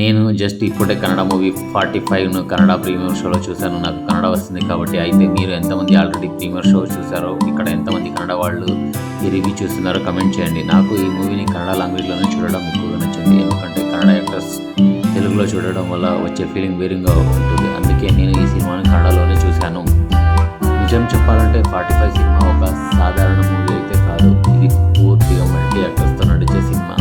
నేను జస్ట్ ఇప్పుడే Kannada movie 45ను Kannada premier షోలో చూశాను. నాకు కన్నడ వస్తుంది కాబట్టి. అయితే మీరు ఎంతమంది ఆల్రెడీ ప్రీమియర్ షో చూసారో, ఇక్కడ ఎంతమంది కన్నడ వాళ్ళు ఈ రివ్యూ చూస్తున్నారో కమెంట్ చేయండి. నాకు ఈ మూవీని కన్నడ లాంగ్వేజ్లోనే చూడడం ఎక్కువగా నచ్చింది. ఎందుకంటే కన్నడ యాక్టర్స్ తెలుగులో చూడడం వల్ల వచ్చే ఫీలింగ్ వేరుగా ఉంటుంది. అందుకే నేను ఈ సినిమాని కన్నడలోనే చూశాను. నిజం చెప్పాలంటే 45 సినిమా ఒక సాధారణ మూవీ అయితే కాదు. ఇది పూర్తిగా మల్టీ యాక్టర్స్తో నడిచే సినిమా.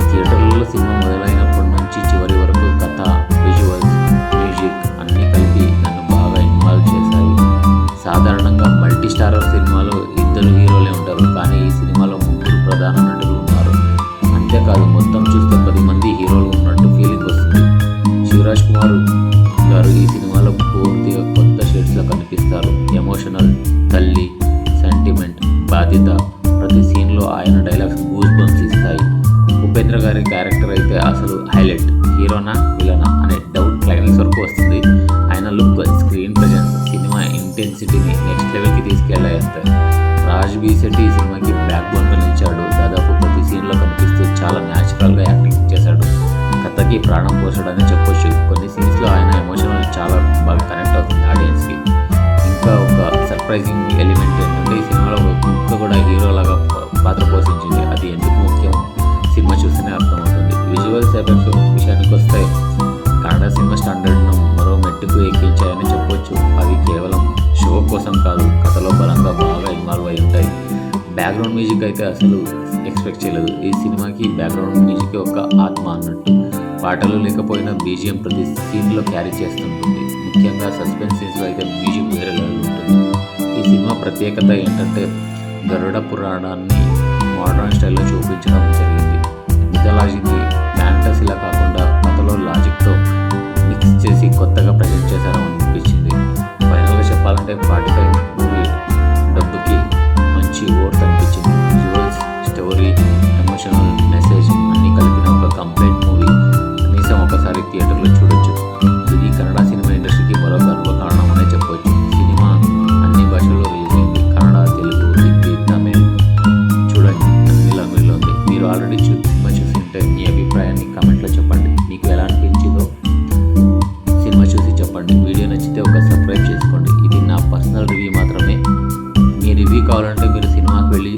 థియేటర్లలో సినిమా మొదలైనప్పటి నుంచి చివరి వరకు కథ, విజువల్స్, మ్యూజిక్ అన్నీ కలిపి నన్ను బాగా ఇన్వాల్వ్ చేశాయి. సాధారణంగా మల్టీ స్టారర్ సినిమాలో ఇద్దరు హీరోలే ఉంటారు, కానీ ఈ సినిమాలో 3 ప్రధాన నటులు ఉన్నారు. అంతేకాదు మొత్తం చూస్తే 10 మంది హీరోలు ఉన్నట్టు ఫీలింగ్ వస్తుంది. శివరాజ్ కుమార్ గారు ఈ సినిమాలో పూర్తిగా కొత్త షేడ్స్లో కనిపిస్తారు. ఎమోషనల్, తల్లి, సెంటిమెంట్, బాధ్యత, ప్రతి సీన్లో ఆయన డైలాగ్స్ గూస్ బంప్స్ ఇస్తాయి. ఉపేంద్ర గారి క్యారెక్టర్ అయితే అసలు హైలైట్. హీరోనా విలనా అనే డౌట్ క్లైమాక్స్ వరకు వస్తుంది. ఆయన లుక్, స్క్రీన్ ప్రెజెన్స్ సినిమా ఇంటెన్సిటీని నెక్స్ట్ లెవెల్కి తీసుకెళ్ళాయి. రాజ్ బీ శెట్టి ఈ సినిమాకి బ్యాక్ బోన్గా నిలిచాడు. దాదాపు ప్రతి సీన్లో కనిపిస్తూ చాలా న్యాచురల్గా యాక్టింగ్ చేశాడు. కథకి ప్రాణం పోసాడని చెప్పొచ్చు. కొన్ని సీన్స్లో ఆయన ఎమోషనల్ చాలా బాగా కనెక్ట్ అవుతుంది ఆడియన్స్కి. ఇంకా ఒక సర్ప్రైజింగ్ ఎలిమెంట్ ఏంటంటే ఈ సినిమాలో ఒక కుక్క కూడా హీరోలాగా పాత్ర పోషించింది. అది ఎందుకు ముఖ్యం సినిమా చూస్తేనే అర్థమవుతుంది. విజువల్స్ ఎఫెక్ట్స్ విషయానికి వస్తే కన్నడ సినిమా స్టాండర్డ్ను మరో మెట్టుకు ఎక్కించాయని చెప్పొచ్చు. అవి కేవలం షో కోసం కాదు, కథలో బలంగా బాగా ఇన్వాల్వ్ అయి ఉంటాయి. బ్యాక్గ్రౌండ్ మ్యూజిక్ అయితే అసలు ఎక్స్పెక్ట్ చేయలేదు. ఈ సినిమాకి బ్యాక్గ్రౌండ్ మ్యూజిక్ ఒక ఆత్మ అన్నట్టు. పాటలు లేకపోయినా బీజిఎం ప్రతి సీన్లో క్యారీ చేస్తుంటుంది. ముఖ్యంగా సస్పెన్స్ సీన్స్లో అయితే మ్యూజిక్ వేరే లెవెల్ ఉంటుంది. ఈ సినిమా ప్రత్యేకత ఏంటంటే గరుడ పురాణాన్ని మోడర్న్ స్టైల్లో చూపించడం జరిగింది. మిథాలజీని ఫ్యాంటసీలా కాకుండా కథలో లాజిక్తో మిక్స్ చేసి కొత్తగా ప్రజెంట్ చేశారని అనిపించింది. ఫైనల్గా చెప్పాలంటే 45 మూవీ డబ్బుకి మంచి వర్త్ అనిపించింది. విజువల్స్, స్టోరీ, ఎమోషనల్ మెసేజ్ అన్నీ కలిపిన ఒక కంప్లీట్ మూవీ. కనీసం ఒకసారి థియేటర్లో చూడొచ్చు. ఇది కన్నడ సినిమా ఇండస్ట్రీకి మరో గర్వకారణం అనే చెప్పొచ్చు. సినిమా అన్ని భాషల్లో రిలీజ్ అయింది. కన్నడ, తెలుగు, హిందీ, తమిళ్, చూడండి అన్ని లాంగ్వేజ్లో ఉంది. మీరు ఆల్రెడీ సినిమా చూసి ఉంటే మీ అభిప్రాయాన్ని కామెంట్లో చెప్పండి. మీకు ఎలా అనిపించిందో సినిమా చూసి చెప్పండి. వీడియో నచ్చితే ఒక సబ్స్క్రైబ్ చేసుకోండి. ఇది నా పర్సనల్ రివ్యూ మాత్రమే. మీ రివ్యూ కావాలంటే మీరు సినిమాకి వెళ్ళి